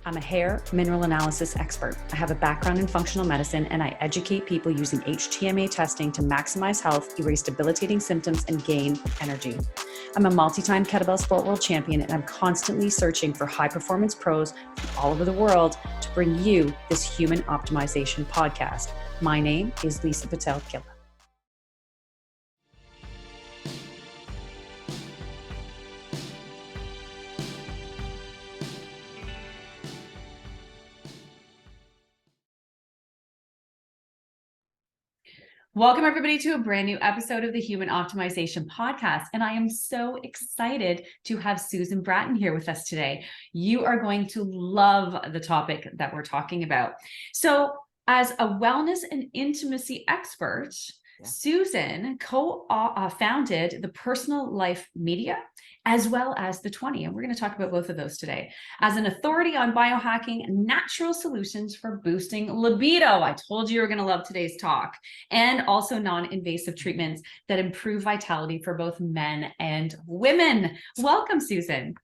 I'm a hair mineral analysis expert. I have a background in functional medicine, and I educate people using HTMA testing to maximize health, erase debilitating symptoms, and gain energy. I'm a multi-time kettlebell sport world champion, and I'm constantly searching for high-performance pros from all over the world to bring you this human optimization podcast. My name is Lisa Pitel-Killah. Welcome, everybody, to a brand new episode of the Human Optimization Podcast. And I am so excited to have Susan Bratton here with us today. You are going to love the topic that we're talking about. So, as a wellness and intimacy expert, Susan co-founded the Personal Life Media as well as the 20. And we're going to talk about both of those today. As an authority on biohacking and natural solutions for boosting libido. I told you were going to love today's talk. And also non-invasive treatments that improve vitality for both men and women. Welcome, Susan.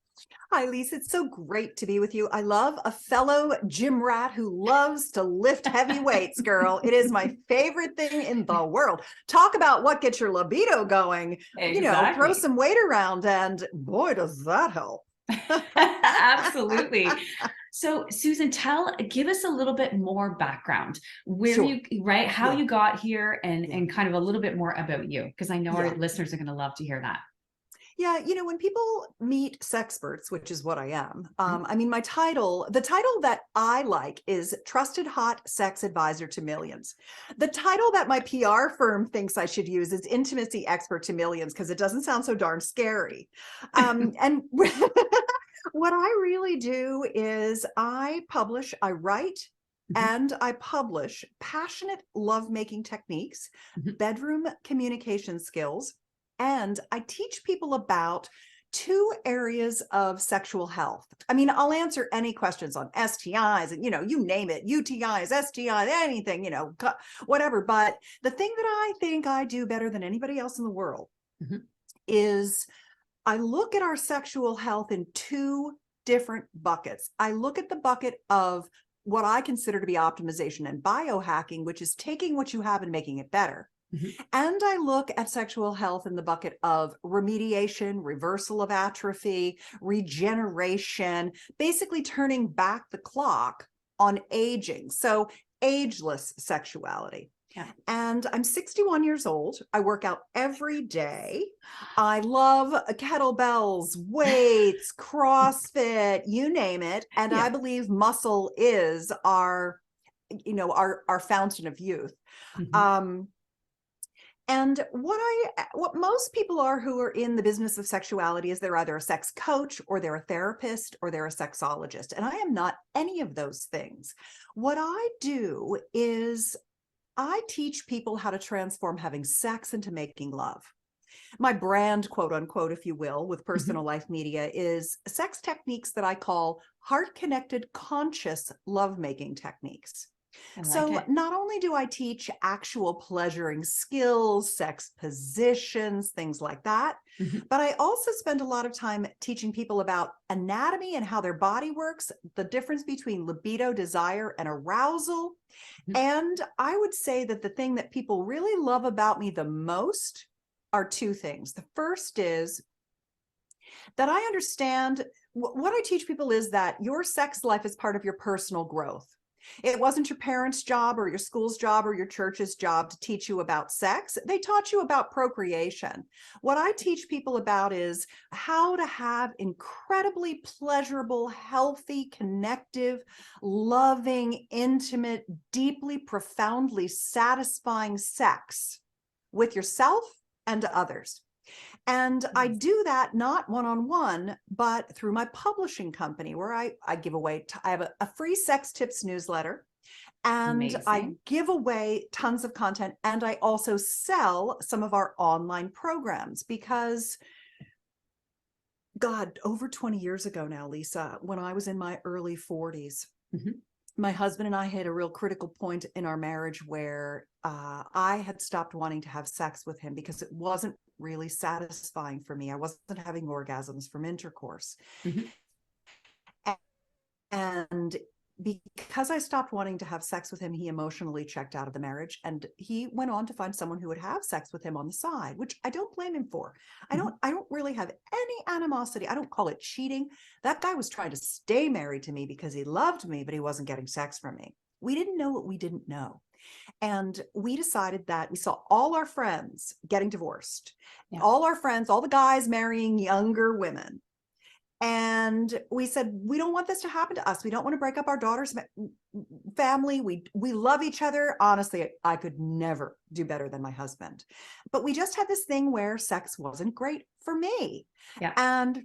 Hi, Lisa. It's so great to be with you. I love a fellow gym rat who loves to lift heavy weights, girl. It is my favorite thing in the world. Talk about what gets your libido going. Exactly. You know, throw some weight around and boy, does that help. Absolutely. So Susan, give us a little bit more background where Sure. how you got here and kind of a little bit more about you, because I know our listeners are going to love to hear that. Yeah, you know, when people meet sexperts, which is what I am, I mean, the title that I like is Trusted Hot Sex Advisor to Millions. The title that my PR firm thinks I should use is Intimacy Expert to Millions, because it doesn't sound so darn scary. And what I really do is I write, and I publish passionate lovemaking techniques, bedroom communication skills, and I teach people about 2 areas of sexual health. I mean, I'll answer any questions on STIs and, you name it, UTIs, STIs, anything, whatever. But the thing that I think I do better than anybody else in the world is I look at our sexual health in 2 different buckets. I look at the bucket of what I consider to be optimization and biohacking, which is taking what you have and making it better. And I look at sexual health in the bucket of remediation, reversal of atrophy, regeneration, basically turning back the clock on aging. So ageless sexuality. Yeah. And I'm 61 years old. I work out every day. I love kettlebells, weights, CrossFit, you name it. And I believe muscle is our fountain of youth. And what most people are who are in the business of sexuality is they're either a sex coach or they're a therapist or they're a sexologist. And I am not any of those things. What I do is I teach people how to transform having sex into making love. My brand, quote unquote, if you will, with Personal Life Media is sex techniques that I call heart-connected, conscious lovemaking techniques. So not only do I teach actual pleasuring skills, sex positions, things like that, but I also spend a lot of time teaching people about anatomy and how their body works, the difference between libido, desire, and arousal. And I would say that the thing that people really love about me the most are 2 things. The first is that I understand what I teach people is that your sex life is part of your personal growth. It wasn't your parents' job or your school's job or your church's job to teach you about sex. They taught you about procreation. What I teach people about is how to have incredibly pleasurable, healthy, connective, loving, intimate, deeply, profoundly satisfying sex with yourself and to others. And I do that not one-on-one, but through my publishing company where I give away, I have a free sex tips newsletter, and amazing. I give away tons of content, and I also sell some of our online programs because, God, over 20 years ago now, Lisa, when I was in my early 40s, my husband and I hit a real critical point in our marriage where I had stopped wanting to have sex with him because it wasn't really satisfying for me. I wasn't having orgasms from intercourse. And because I stopped wanting to have sex with him, he emotionally checked out of the marriage, and he went on to find someone who would have sex with him on the side, which I don't blame him for. I don't really have any animosity. I don't call it cheating. That guy was trying to stay married to me because he loved me, but he wasn't getting sex from me. We didn't know what we didn't know. And we decided that we saw all our friends getting divorced, all our friends, all the guys marrying younger women. And we said, we don't want this to happen to us. We don't want to break up our daughter's family. We love each other. Honestly, I could never do better than my husband. But we just had this thing where sex wasn't great for me. Yeah. And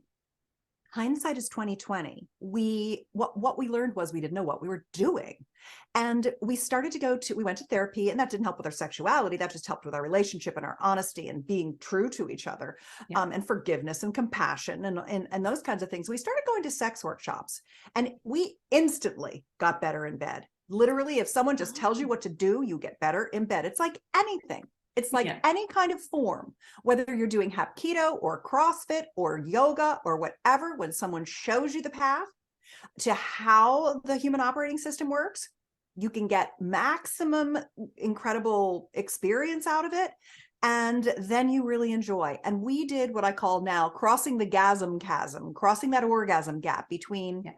hindsight is 2020. What we learned was we didn't know what we were doing. And we started to we went to therapy, and that didn't help with our sexuality. That just helped with our relationship and our honesty and being true to each other, and forgiveness and compassion and those kinds of things. We started going to sex workshops, and we instantly got better in bed. Literally, if someone just tells you what to do, you get better in bed. It's like anything. It's like any kind of form, whether you're doing Hapkido or CrossFit or yoga or whatever, when someone shows you the path to how the human operating system works, you can get maximum incredible experience out of it. And then you really enjoy. And we did what I call now crossing the gasm chasm, crossing that orgasm gap between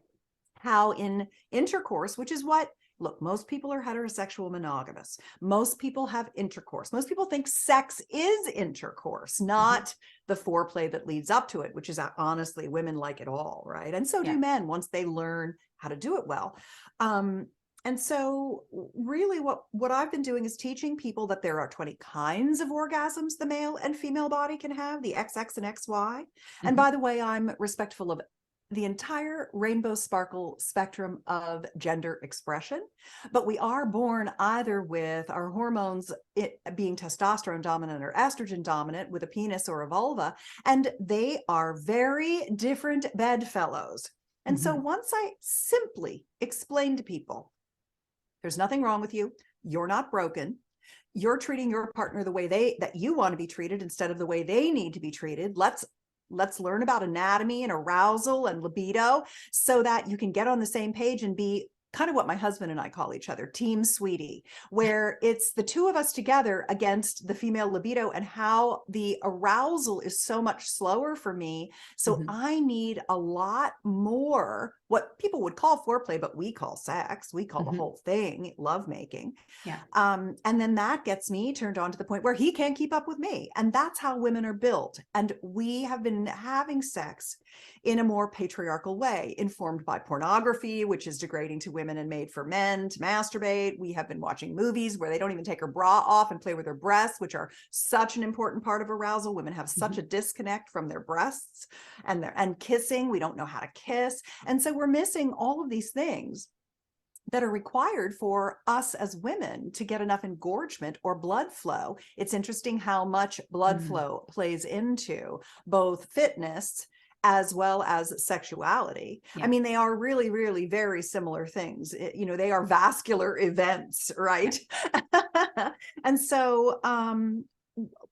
how in intercourse, which is what, look, most people are heterosexual monogamous. Most people have intercourse. Most people think sex is intercourse, not the foreplay that leads up to it, which is honestly, women like it all, right? And so do men once they learn how to do it well. And so really what I've been doing is teaching people that there are 20 kinds of orgasms the male and female body can have, the XX and XY. And by the way, I'm respectful of the entire rainbow sparkle spectrum of gender expression, but we are born either with our hormones being testosterone dominant or estrogen dominant, with a penis or a vulva, and they are very different bedfellows. And so once I simply explain to people, there's nothing wrong with you, you're not broken, you're treating your partner the way that you want to be treated instead of the way they need to be treated. Let's learn about anatomy and arousal and libido so that you can get on the same page and be kind of what my husband and I call each other, Team Sweetie, where it's the two of us together against the female libido and how the arousal is so much slower for me. So I need a lot more what people would call foreplay, but we call sex. We call the whole thing lovemaking. And then that gets me turned on to the point where he can't keep up with me. And that's how women are built. And we have been having sex in a more patriarchal way, informed by pornography, which is degrading to women and made for men to masturbate. We have been watching movies where they don't even take her bra off and play with her breasts, which are such an important part of arousal. Women have such a disconnect from their breasts and kissing. We don't know how to kiss. And so we're missing all of these things that are required for us as women to get enough engorgement or blood flow. It's interesting how much blood flow plays into both fitness as well as sexuality. I mean, they are really, really very similar things. They are vascular events, right? And so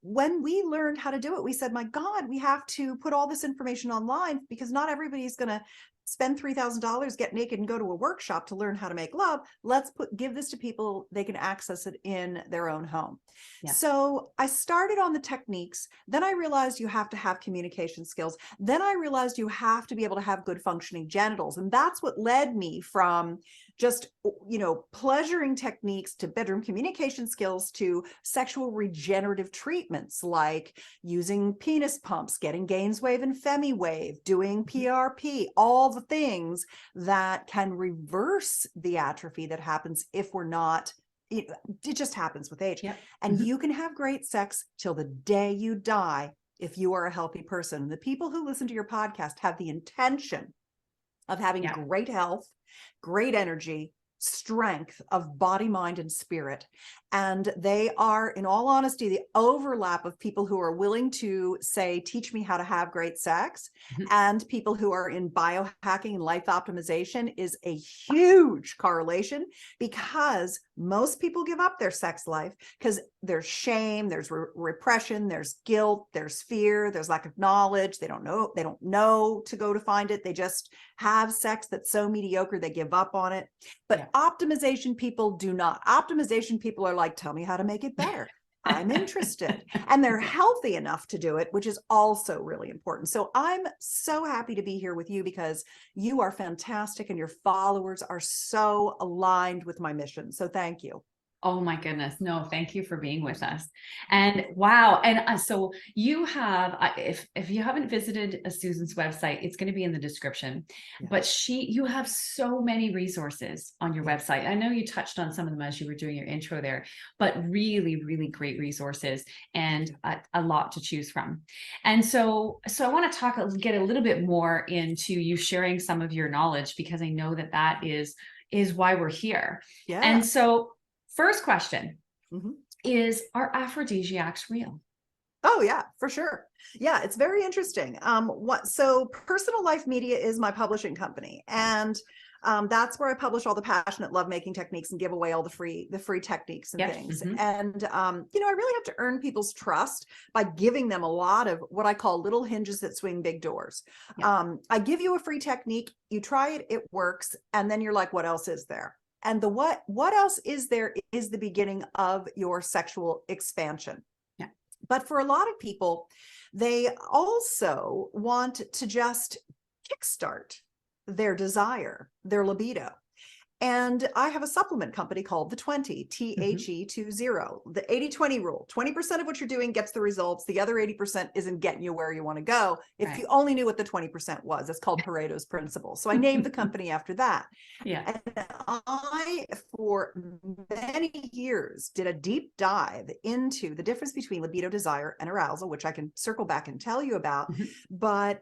when we learned how to do it, we said, my God, we have to put all this information online because not everybody's going to spend $3,000, get naked and go to a workshop to learn how to make love. Let's give this to people. They can access it in their own home. So I started on the techniques. Then I realized you have to have communication skills. Then I realized you have to be able to have good functioning genitals. And that's what led me from just, pleasuring techniques to bedroom communication skills to sexual regenerative treatments like using penis pumps, getting Gainswave and FemiWave, doing PRP, all the things that can reverse the atrophy that happens if we're not, it just happens with age. And you can have great sex till the day you die if you are a healthy person. The people who listen to your podcast have the intention of having great health, great energy, strength of body, mind, and spirit. And they are, in all honesty, the overlap of people who are willing to say, teach me how to have great sex, and people who are in biohacking and life optimization is a huge correlation, because most people give up their sex life because there's shame, there's repression, there's guilt, there's fear, there's lack of knowledge. They don't know to go to find it. They just have sex that's so mediocre they give up on it. But optimization people do not. Optimization people are like, tell me how to make it better. I'm interested. And they're healthy enough to do it, which is also really important. So I'm so happy to be here with you, because you are fantastic and your followers are so aligned with my mission. So thank you. Oh my goodness. No, thank you for being with us. And wow. And so you have, if you haven't visited Susan's website, it's going to be in the description, but you have so many resources on your website. I know you touched on some of them as you were doing your intro there, but really, really great resources and a lot to choose from. And so I want to get a little bit more into you sharing some of your knowledge, because I know that is why we're here. Yeah. And so first question is, are aphrodisiacs real? Oh yeah, for sure. Yeah, it's very interesting. So Personal Life Media is my publishing company, and that's where I publish all the passionate lovemaking techniques and give away all the free techniques and things. And I really have to earn people's trust by giving them a lot of what I call little hinges that swing big doors. I give you a free technique, you try it, it works, and then you're like, what else is there? And the what else is there is the beginning of your sexual expansion. But for a lot of people, they also want to just kickstart their desire, their libido. And I have a supplement company called The 20, THE 20, the 80-20 rule. 20% of what you're doing gets the results. The other 80% isn't getting you where you want to go. If you only knew what the 20% was, it's called Pareto's principle. So I named the company after that. And I, for many years, did a deep dive into the difference between libido, desire, and arousal, which I can circle back and tell you about. But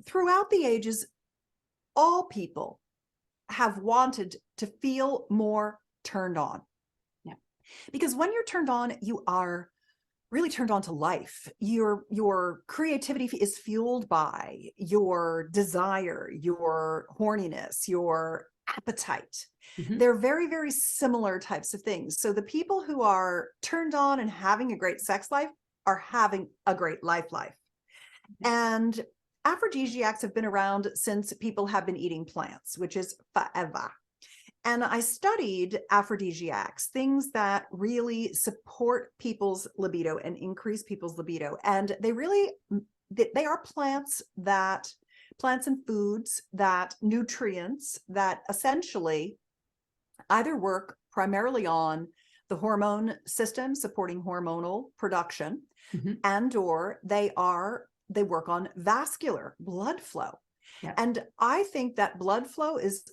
throughout the ages, all people have wanted to feel more turned on. Because when you're turned on, you are really turned on to life. Your creativity is fueled by your desire, your horniness, your appetite. They're very, very similar types of things. So the people who are turned on and having a great sex life are having a great life. And aphrodisiacs have been around since people have been eating plants, which is forever. And I studied aphrodisiacs, things that really support people's libido and increase people's libido. And they are plants and foods, that nutrients that essentially either work primarily on the hormone system, supporting hormonal production, and or they work on vascular blood flow. And I think that blood flow is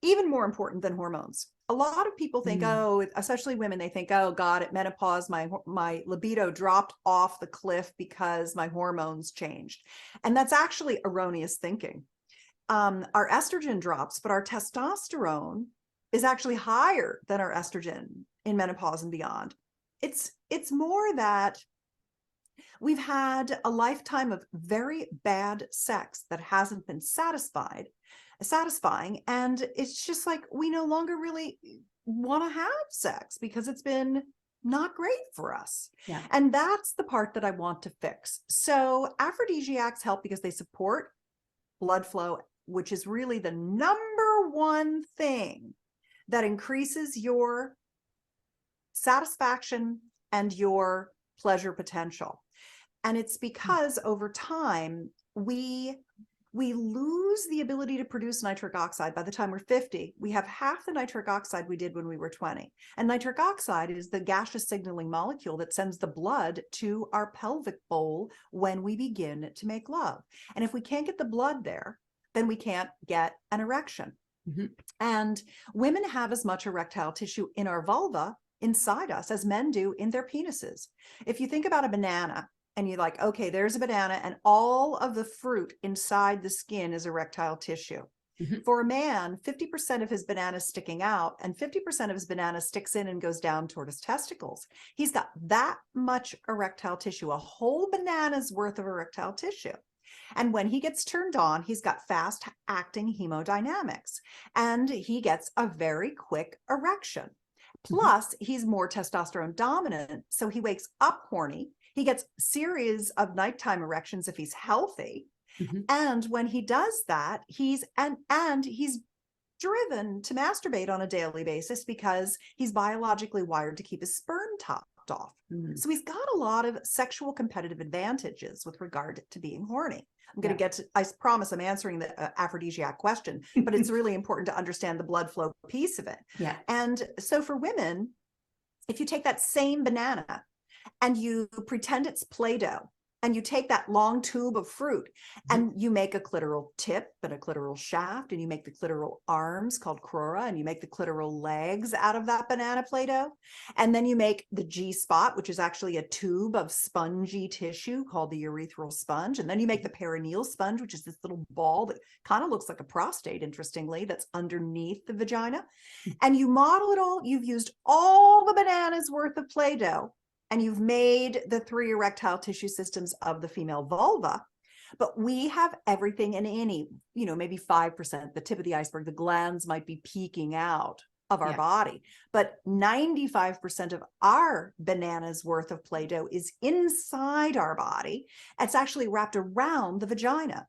even more important than hormones. A lot of people think, oh, especially women, they think, oh God, at menopause, my libido dropped off the cliff because my hormones changed. And that's actually erroneous thinking. Our estrogen drops, but our testosterone is actually higher than our estrogen in menopause and beyond. It's more that we've had a lifetime of very bad sex that hasn't been satisfying. And it's just like, we no longer really want to have sex because it's been not great for us. And that's the part that I want to fix. So aphrodisiacs help because they support blood flow, which is really the number one thing that increases your satisfaction and your pleasure potential. And it's because over time, we lose the ability to produce nitric oxide. By the time we're 50, we have half the nitric oxide we did when we were 20. And nitric oxide is the gaseous signaling molecule that sends the blood to our pelvic bowl when we begin to make love. And if we can't get the blood there, then we can't get an erection. And women have as much erectile tissue in our vulva inside us as men do in their penises. If you think about a banana, and you're like, okay, there's a banana and all of the fruit inside the skin is erectile tissue. Mhm. For a man, 50% of his banana is sticking out and 50% of his banana sticks in and goes down toward his testicles. He's got that much erectile tissue, a whole banana's worth of erectile tissue. And when he gets turned on, he's got fast acting hemodynamics and he gets a very quick erection. Plus, he's more testosterone dominant. So he wakes up horny. He gets a series of nighttime erections if he's healthy. Mhm. And when he does that, he's driven to masturbate on a daily basis because he's biologically wired to keep his sperm topped off. Mhm. So he's got a lot of sexual competitive advantages with regard to being horny. I'm going to get to, I promise I'm answering the aphrodisiac question, but it's really important to understand the blood flow piece of it. Yeah. And so for women, if you take that same banana and you pretend it's Play-Doh, and you take that long tube of fruit and you make a clitoral tip and a clitoral shaft, and you make the clitoral arms called crura, and you make the clitoral legs out of that banana Play-Doh. And then you make the G-spot, which is actually a tube of spongy tissue called the urethral sponge. And then you make the perineal sponge, which is this little ball that kind of looks like a prostate, interestingly, that's underneath the vagina. And you model it all. You've used all the banana's worth of Play-Doh, and you've made the 3 erectile tissue systems of the female vulva, but we have everything in any, maybe 5%, the tip of the iceberg, the glands might be peeking out of our body, but 95% of our banana's worth of Play-Doh is inside our body. It's actually wrapped around the vagina.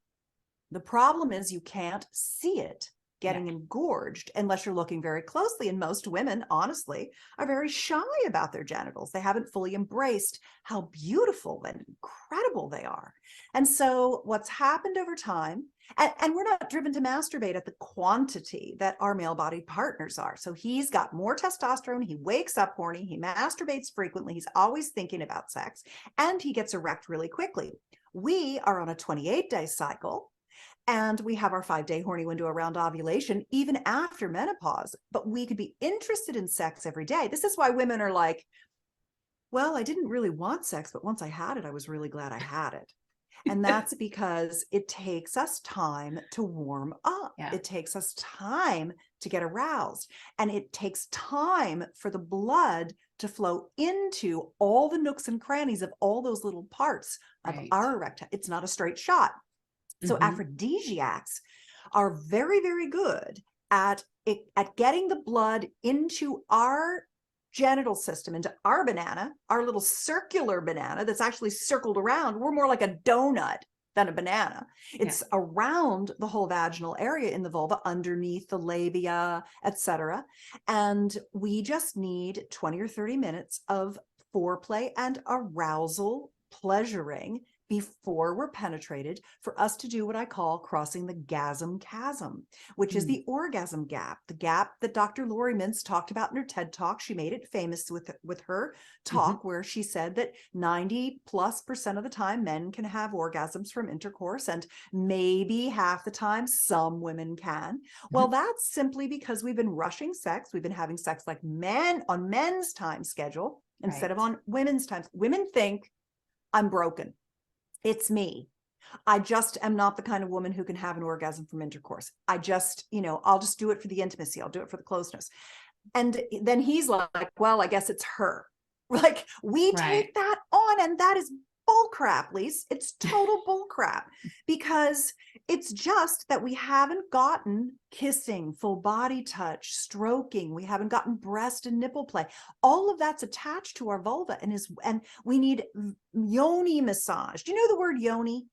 The problem is you can't see it getting engorged unless you're looking very closely. And most women, honestly, are very shy about their genitals. They haven't fully embraced how beautiful and incredible they are. And so what's happened over time, and we're not driven to masturbate at the quantity that our male-bodied partners are. So he's got more testosterone, he wakes up horny, he masturbates frequently, he's always thinking about sex, and he gets erect really quickly. We are on a 28-day cycle, and we have our 5-day horny window around ovulation, even after menopause, but we could be interested in sex every day. This is why women are like, well, I didn't really want sex, but once I had it, I was really glad I had it. And that's because it takes us time to warm up. It takes us time to get aroused. And it takes time for the blood to flow into all the nooks and crannies of all those little parts of our erectile. It's not a straight shot. So aphrodisiacs are very, very good at getting the blood into our genital system, into our banana, our little circular banana that's actually circled around. We're more like a donut than a banana. It's around the whole vaginal area in the vulva, underneath the labia, etc. And we just need 20 or 30 minutes of foreplay and arousal, pleasuring, before we're penetrated, for us to do what I call crossing the gasm chasm, which is the orgasm gap, the gap that Dr. Lori Mintz talked about in her TED Talk. She made it famous with her talk, where she said that 90+% of the time men can have orgasms from intercourse, and maybe half the time some women can. Well, that's simply because we've been rushing sex. We've been having sex like men on men's time schedule instead of on women's time. Women think, I'm broken. It's me. I just am not the kind of woman who can have an orgasm from intercourse. I just, I'll just do it for the intimacy. I'll do it for the closeness. And then he's like, well, I guess it's her. Like, we take that on, and that is bull crap, Lise. It's total bull crap, because it's just that we haven't gotten kissing, full body touch, stroking. We haven't gotten breast and nipple play. All of that's attached to our vulva, and we need yoni massage. Do you know the word yoni?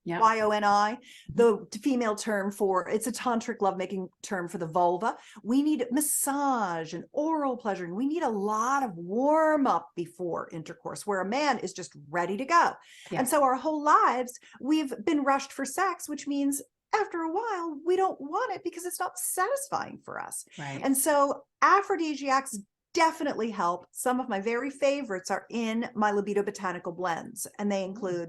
Y-O-N-I, the female term for, it's a tantric lovemaking term for the vulva. We need massage and oral pleasuring. We need a lot of warm up before intercourse, where a man is just ready to go. And so our whole lives, we've been rushed for sex, which means after a while, we don't want it because it's not satisfying for us. And so aphrodisiacs definitely help. Some of my very favorites are in my libido botanical blends, and they include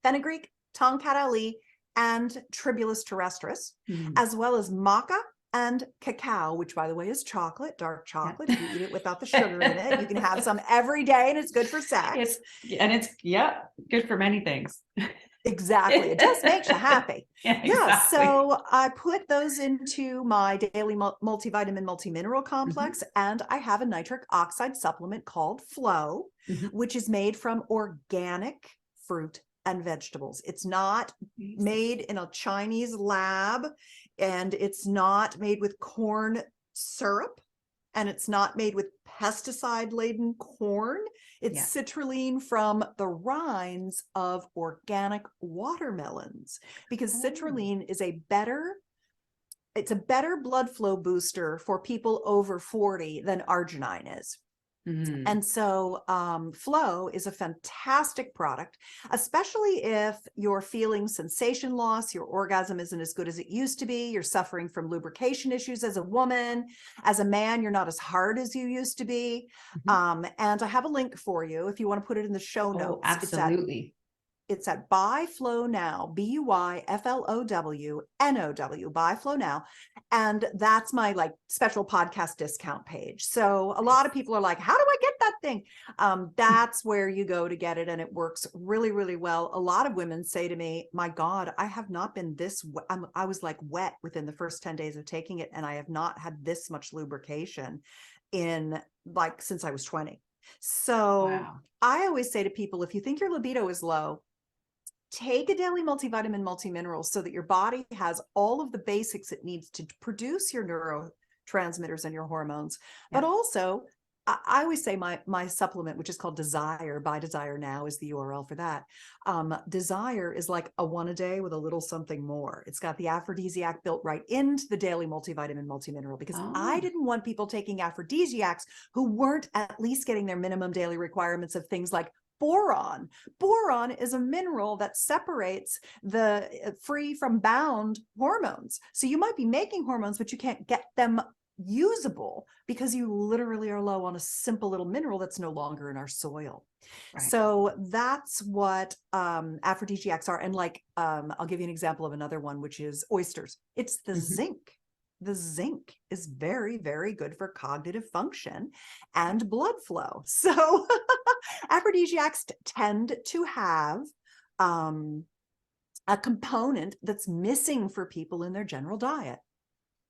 fenugreek, Tongkat Ali, and Tribulus terrestris, as well as maca and cacao, which, by the way, is chocolate, dark chocolate. If you eat it without the sugar in it, you can have some every day, and it's good for sex. It's good for many things. Exactly. It just makes you happy. Yeah, Yeah. exactly. So I put those into my daily multivitamin, multimineral complex, and I have a nitric oxide supplement called Flow, Mhm. which is made from organic fruit and vegetables. It's not made in a Chinese lab, and it's not made with corn syrup, and it's not made with pesticide-laden corn. It's Yeah. citrulline from the rinds of organic watermelons, because Oh. citrulline is it's a better blood flow booster for people over 40 than arginine is. Mhm. And so Flow is a fantastic product, especially if you're feeling sensation loss, your orgasm isn't as good as it used to be, you're suffering from lubrication issues as a woman, as a man, you're not as hard as you used to be. Mhm. And I have a link for you if you want to put it in the show Oh, notes. absolutely. It's at Buy Flow Now, BuyFlowNow, Buy Flow Now. And that's my like special podcast discount page. So a lot of people are like, how do I get that thing? That's where you go to get it. And it works really, really well. A lot of women say to me, my God, I have not been this, I was like wet within the first 10 days of taking it. And I have not had this much lubrication in like since I was 20. So Wow. I always say to people, if you think your libido is low, take a daily multivitamin, multimineral so that your body has all of the basics it needs to produce your neurotransmitters and your hormones. But Yeah. also, I always say my supplement, which is called Desire, by Desire Now is the URL for that. Desire is like a one a day with a little something more. It's got the aphrodisiac built right into the daily multivitamin, multimineral, because I Oh. didn't want people taking aphrodisiacs who weren't at least getting their minimum daily requirements of things like boron. Boron is a mineral that separates the free from bound hormones. So you might be making hormones, but you can't get them usable because you literally are low on a simple little mineral that's no longer in our soil. Right. So that's what aphrodisiacs are. And like, I'll give you an example of another one, which is oysters. It's the Mhm. zinc. The zinc is very, very good for cognitive function and blood flow. So aphrodisiacs tend to have a component that's missing for people in their general diet.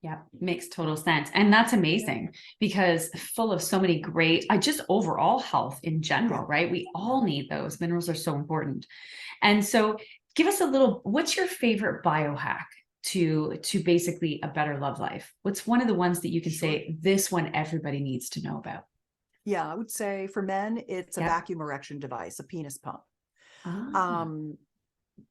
Yeah, makes total sense. And that's amazing because full of so many great, just overall health in general, Yeah. right? We all need those. Minerals are so important. And so give us a little, what's your favorite biohack to basically a better love life? What's one of the ones that you can say, this one everybody needs to know about? Yeah, I would say for men, it's a Yeah. vacuum erection device, a penis pump. Ah. Um,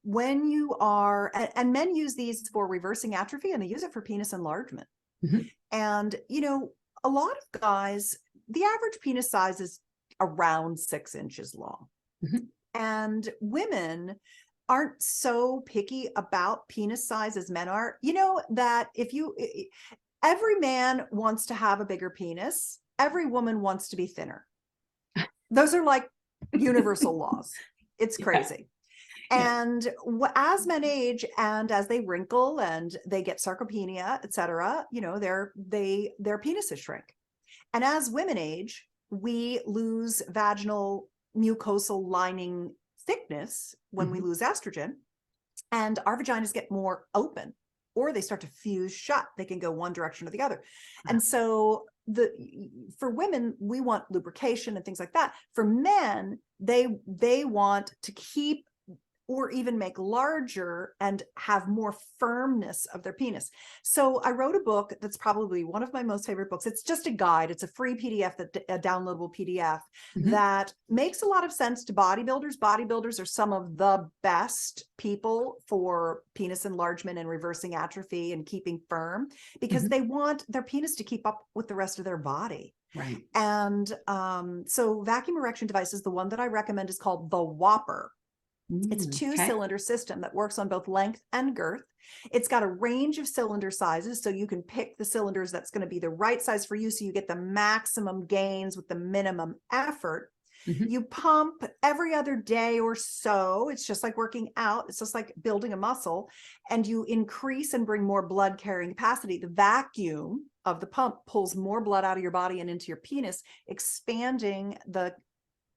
when you are, and men use these for reversing atrophy, and they use it for penis enlargement. Mhm. And, you know, a lot of guys, the average penis size is around 6 inches long. Mhm. And women aren't so picky about penis size as men are. You know, that if you, every man wants to have a bigger penis, every woman wants to be thinner. Those are like universal laws. It's Yeah. crazy. Yeah. And as men age and as they wrinkle and they get sarcopenia, et cetera, you know, their penises shrink. And as women age, we lose vaginal mucosal lining thickness when we Mhm. lose estrogen, and our vaginas get more open, or they start to fuse shut. They can go one direction or the other. Wow. And so for women, we want lubrication and things like that. For men, they want to keep or even make larger and have more firmness of their penis. So I wrote a book that's probably one of my most favorite books. It's just a guide. It's a free PDF, a downloadable PDF Mhm. that makes a lot of sense to bodybuilders. Bodybuilders are some of the best people for penis enlargement and reversing atrophy and keeping firm, because Mhm. they want their penis to keep up with the rest of their body. Right. And so vacuum erection device is the one that I recommend, is called the Whopper. It's a Okay. two-cylinder system that works on both length and girth. It's got a range of cylinder sizes, so you can pick the cylinders that's going to be the right size for you, so you get the maximum gains with the minimum effort. Mhm. You pump every other day or so. It's just like working out. It's just like building a muscle, and you increase and bring more blood carrying capacity. The vacuum of the pump pulls more blood out of your body and into your penis, expanding the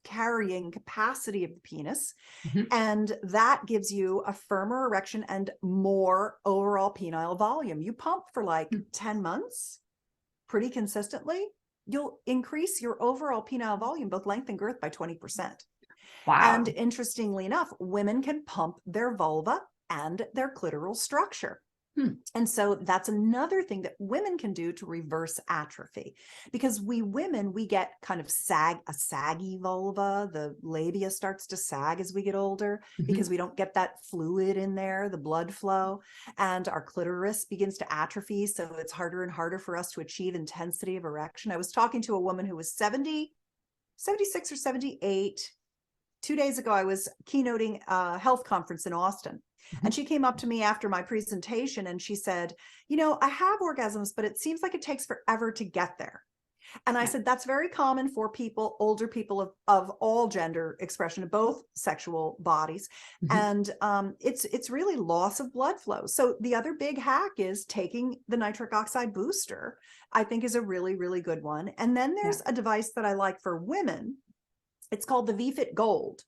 carrying capacity of the penis. Mhm. And that gives you a firmer erection and more overall penile volume. You pump for like 10 months pretty consistently, you'll increase your overall penile volume, both length and girth, by 20%. Wow. And interestingly enough, women can pump their vulva and their clitoral structure. And so that's another thing that women can do to reverse atrophy, because we women, we get kind of a saggy vulva. The labia starts to sag as we get older because we don't get that fluid in there, the blood flow, and our clitoris begins to atrophy. So it's harder and harder for us to achieve intensity of erection. I was talking to a woman who was 76 or 78. 2 days ago, I was keynoting a health conference in Austin. And she came up to me after my presentation and she said, I have orgasms, but it seems like it takes forever to get there. And I said, that's very common for people, older people of all gender expression, of both sexual bodies. And it's really loss of blood flow. So the other big hack is taking the nitric oxide booster, I think is a really, really good one. And then there's a device that I like for women. It's called the VFit Gold.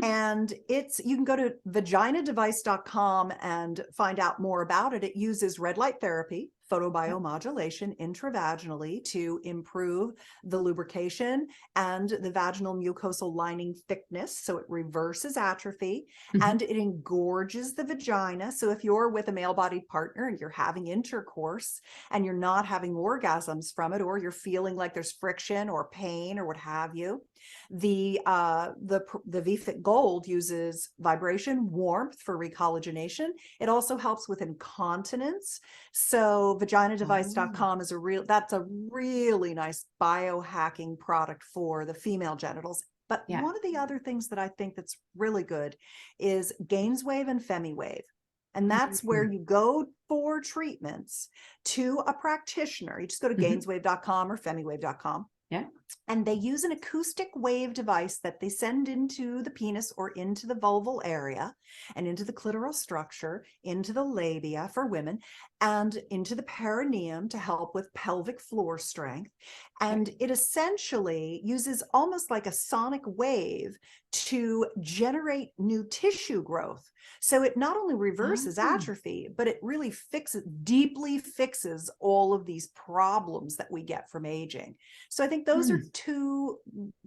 And you can go to vaginadevice.com and find out more about it. It uses red light therapy, photobiomodulation intravaginally to improve the lubrication and the vaginal mucosal lining thickness. So it reverses atrophy and it engorges the vagina. So if you're with a male-bodied partner and you're having intercourse and you're not having orgasms from it, or you're feeling like there's friction or pain or what have you, the VFit Gold uses vibration, warmth for recollagenation. It also helps with incontinence. So vaginadevice.com is that's a really nice biohacking product for the female genitals. But one of the other things that I think that's really good is Gainswave and FemiWave. And that's where you go for treatments to a practitioner. You just go to gainswave.com or femiwave.com. And they use an acoustic wave device that they send into the penis or into the vulval area and into the clitoral structure, into the labia for women, and into the perineum to help with pelvic floor strength. And it essentially uses almost like a sonic wave to generate new tissue growth. So it not only reverses atrophy, but it really deeply fixes all of these problems that we get from aging. So I think those are two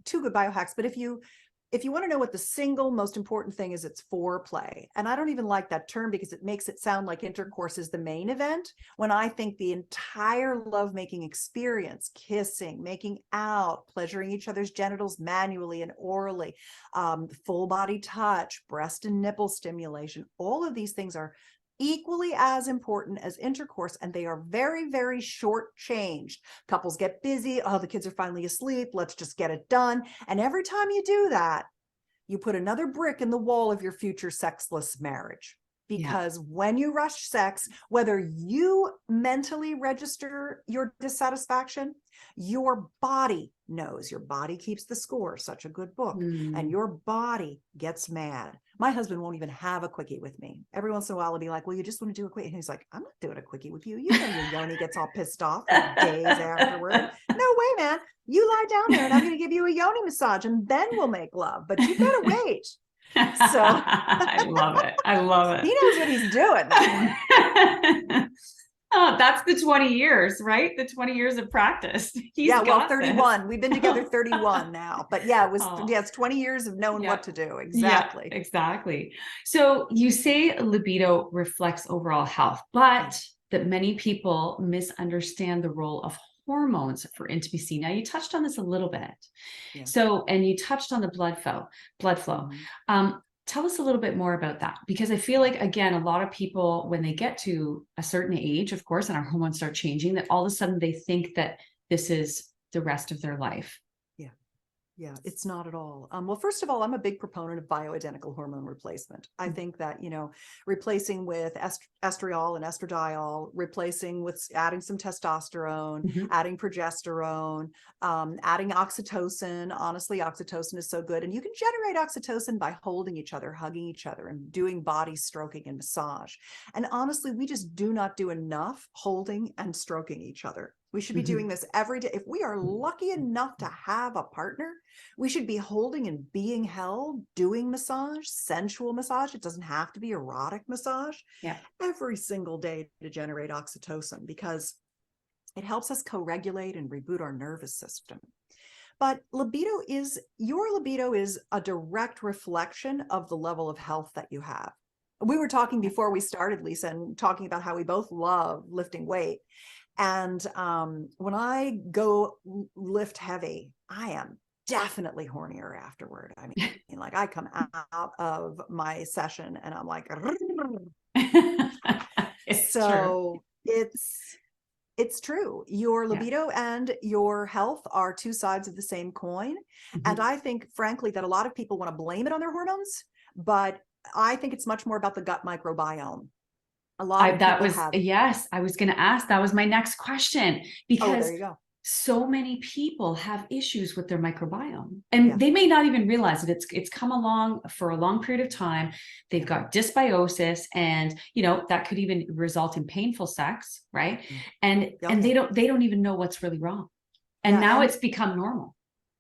good biohacks. But if you want to know what the single most important thing is, it's foreplay. And I don't even like that term because it makes it sound like intercourse is the main event, when I think the entire lovemaking experience, kissing, making out, pleasuring each other's genitals manually and orally, full body touch, breast and nipple stimulation, all of these things are equally as important as intercourse, and they are very, very short-changed. Couples get busy. Oh, the kids are finally asleep. Let's just get it done. And every time you do that, you put another brick in the wall of your future sexless marriage. Because when you rush sex, whether you mentally register your dissatisfaction, your body knows. Your body keeps the score, such a good book, and your body gets mad. My husband won't even have a quickie with me. Every once in a while, I'll be like, well, you just want to do a quickie? And he's like, I'm not doing a quickie with you. You know your yoni gets all pissed off for days afterward. No way, man. You lie down there and I'm going to give you a yoni massage and then we'll make love. But you've got to wait. So I love it. I love it. He knows what he's doing. Oh, that's the 20 years, right? The 20 years of practice. Well, 31. This. We've been together 31 now. But it's 20 years of knowing what to do. Exactly. Yeah, exactly. So you say libido reflects overall health, but that many people misunderstand the role of hormones for intimacy. Now, you touched on this a little bit. So, and you touched on the blood flow. Tell us a little bit more about that, because I feel like, again, a lot of people, when they get to a certain age, of course, and our hormones start changing, that all of a sudden they think that this is the rest of their life. Yeah, it's not at all. Well, first of all, I'm a big proponent of bioidentical hormone replacement. I think that, replacing with estriol and estradiol, replacing with adding some testosterone, adding progesterone, adding oxytocin. Honestly, oxytocin is so good. And you can generate oxytocin by holding each other, hugging each other, and doing body stroking and massage. And honestly, we just do not do enough holding and stroking each other. We should be doing this every day. If we are lucky enough to have a partner, we should be holding and being held, doing massage, sensual massage. It doesn't have to be erotic massage. Yeah. Every single day to generate oxytocin, because it helps us co-regulate and reboot our nervous system. But your libido is a direct reflection of the level of health that you have. We were talking before we started, Lisa, and talking about how we both love lifting weight. And when I go lift heavy, I am definitely hornier afterward. I mean, like I come out of my session and I'm like, so true. it's true. Your libido and your health are two sides of the same coin. And I think, frankly, that a lot of people want to blame it on their hormones, but I think it's much more about the gut microbiome. A lot of people have. Yes, I was going to ask. That was my next question, because there you go. So many people have issues with their microbiome, and they may not even realize it. It's come along for a long period of time. They've got dysbiosis, and that could even result in painful sex, right? And they don't even know what's really wrong. And now it's become normal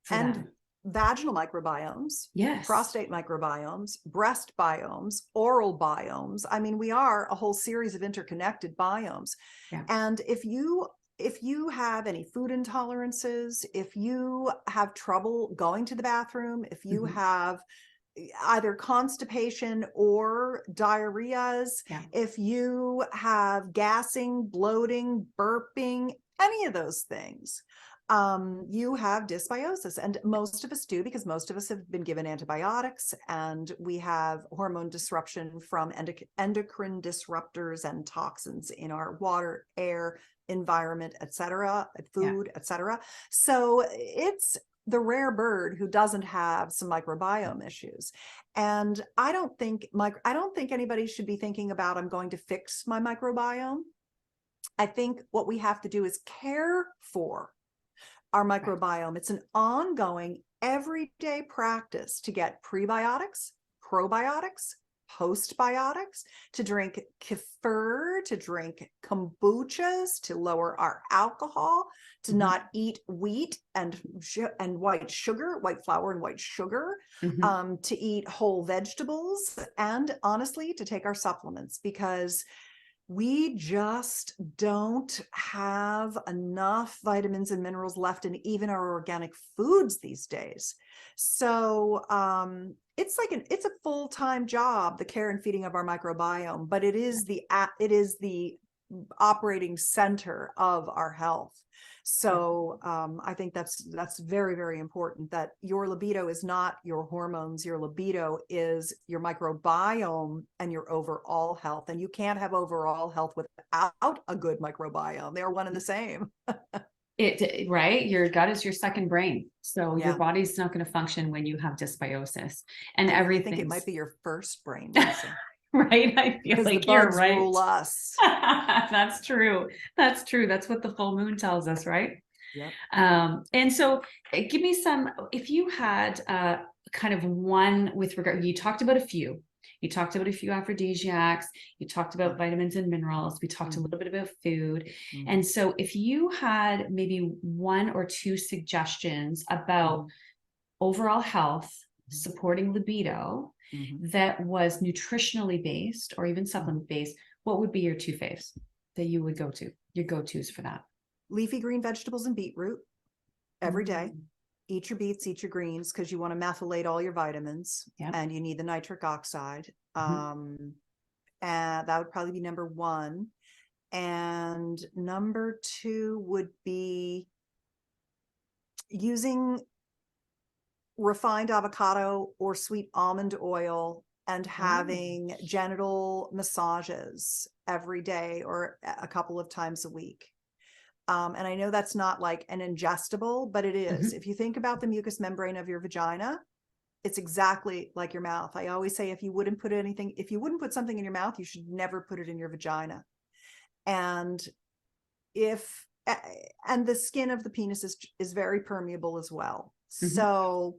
for them. Vaginal microbiomes, yes, prostate microbiomes, breast biomes, oral biomes. I mean, we are a whole series of interconnected biomes. Yeah. And if you have any food intolerances, if you have trouble going to the bathroom, if you have either constipation or diarrheas, if you have gassing, bloating, burping, any of those things, you have dysbiosis. And most of us do, because most of us have been given antibiotics, and we have hormone disruption from endocrine disruptors and toxins in our water, air, environment, etc., food, etc. So it's the rare bird who doesn't have some microbiome issues. And I don't think anybody should be thinking about, I'm going to fix my microbiome. I think what we have to do is care for our microbiome. It's an ongoing, everyday practice to get prebiotics, probiotics, postbiotics, to drink kefir, to drink kombuchas, to lower our alcohol, to not eat wheat and white sugar, white flour and white sugar, to eat whole vegetables, and honestly, to take our supplements, because we just don't have enough vitamins and minerals left in even our organic foods these days. So it's a full-time job, the care and feeding of our microbiome, but it is the operating center of our health. So I think that's very, very important, that your libido is not your hormones. Your libido is your microbiome and your overall health. And you can't have overall health without a good microbiome. They're one and the same. Right? Your gut is your second brain. So your body's not going to function when you have dysbiosis, and everything. I think it might be your first brain. Lisa. Right? I feel because like the bugs you're right. rule us. That's true. That's true. That's what the full moon tells us, right? Yep. And so give me some, if you had kind of one with regard, you talked about a few aphrodisiacs, you talked about vitamins and minerals, we talked a little bit about food. And so if you had maybe one or two suggestions about overall health, supporting libido, that was nutritionally based or even supplement based, what would be your two faves that you would go to, your go-tos for that? Leafy green vegetables and beetroot every day. Eat your beets, eat your greens, because you want to methylate all your vitamins, and you need the nitric oxide. And that would probably be number one. And number two would be using refined avocado or sweet almond oil and having genital massages every day or a couple of times a week. And I know that's not like an ingestible, but it is. If you think about the mucous membrane of your vagina, it's exactly like your mouth. I always say, if you wouldn't put something in your mouth, you should never put it in your vagina. And the skin of the penis is very permeable as well. So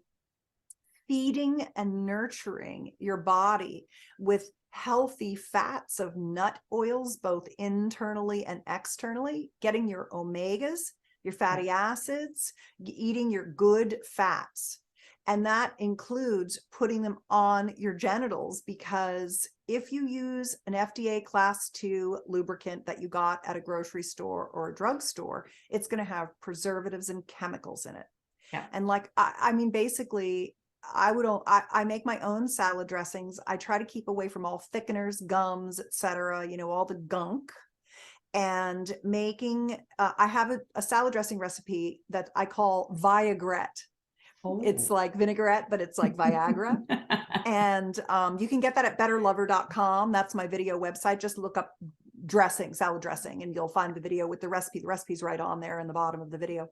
feeding and nurturing your body with healthy fats of nut oils, both internally and externally, getting your omegas, your fatty acids, eating your good fats. And that includes putting them on your genitals, because if you use an FDA class 2 lubricant that you got at a grocery store or a drugstore, it's going to have preservatives and chemicals in it. Yeah. And like, I mean, basically, I make my own salad dressings. I try to keep away from all thickeners, gums, etc., all the gunk. And making, I have a salad dressing recipe that I call Viagrette. Oh. It's like vinaigrette, but it's like Viagra. And you can get that at betterlover.com. That's my video website. Just look up dressing, salad dressing, and you'll find the video with the recipe. The recipe's right on there in the bottom of the video.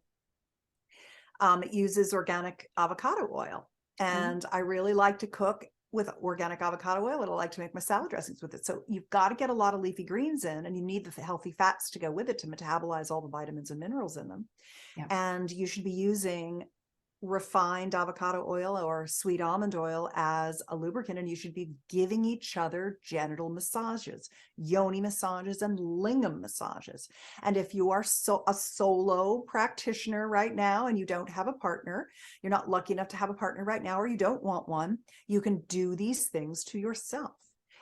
It uses organic avocado oil. And I really like to cook with organic avocado oil, and I like to make my salad dressings with it. So you've got to get a lot of leafy greens in, and you need the healthy fats to go with it to metabolize all the vitamins and minerals in them. Yeah. And you should be using refined avocado oil or sweet almond oil as a lubricant, and you should be giving each other genital massages, yoni massages, and lingam massages. And if you are a solo practitioner right now and you don't have a partner, you're not lucky enough to have a partner right now, or you don't want one, you can do these things to yourself.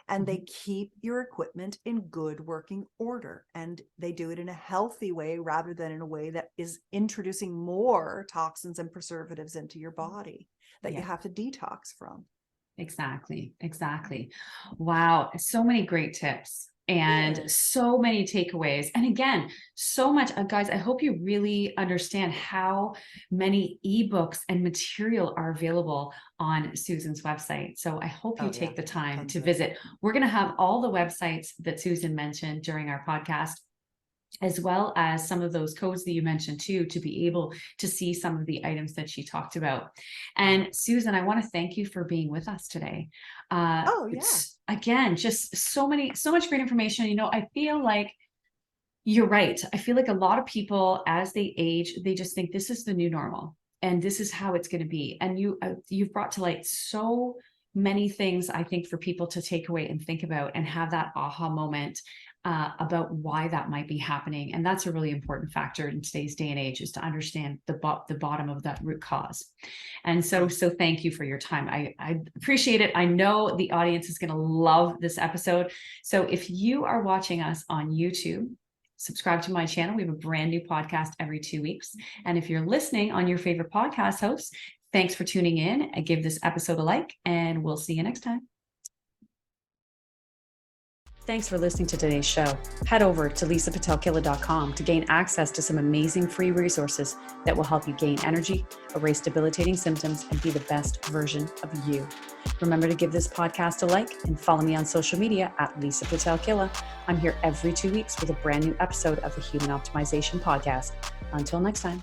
And they keep your equipment in good working order, and they do it in a healthy way rather than in a way that is introducing more toxins and preservatives into your body that you have to detox from. Exactly. Wow. So many great tips and so many takeaways. And again, so much, guys, I hope you really understand how many ebooks and material are available on Susan's website. So I hope you take the time to visit. We're going to have all the websites that Susan mentioned during our podcast, as well as some of those codes that you mentioned too, to be able to see some of the items that she talked about. And Susan, I want to thank you for being with us today. Again, just so much great information. I feel like you're right. I feel like a lot of people, as they age, they just think this is the new normal and this is how it's going to be. And you've brought to light so many things, I think, for people to take away and think about and have that aha moment about why that might be happening. And that's a really important factor in today's day and age, is to understand the bottom of that root cause. And so thank you for your time. I appreciate it. I know the audience is going to love this episode. So if you are watching us on YouTube, subscribe to my channel. We have a brand new podcast every 2 weeks. And if you're listening on your favorite podcast hosts, thanks for tuning in. And give this episode a like, and we'll see you next time. Thanks for listening to today's show. Head over to Pitel-Killah.com to gain access to some amazing free resources that will help you gain energy, erase debilitating symptoms, and be the best version of you. Remember to give this podcast a like and follow me on social media at Lisa Pitel-Killah. I'm here every 2 weeks with a brand new episode of the Human Optimization Podcast. Until next time.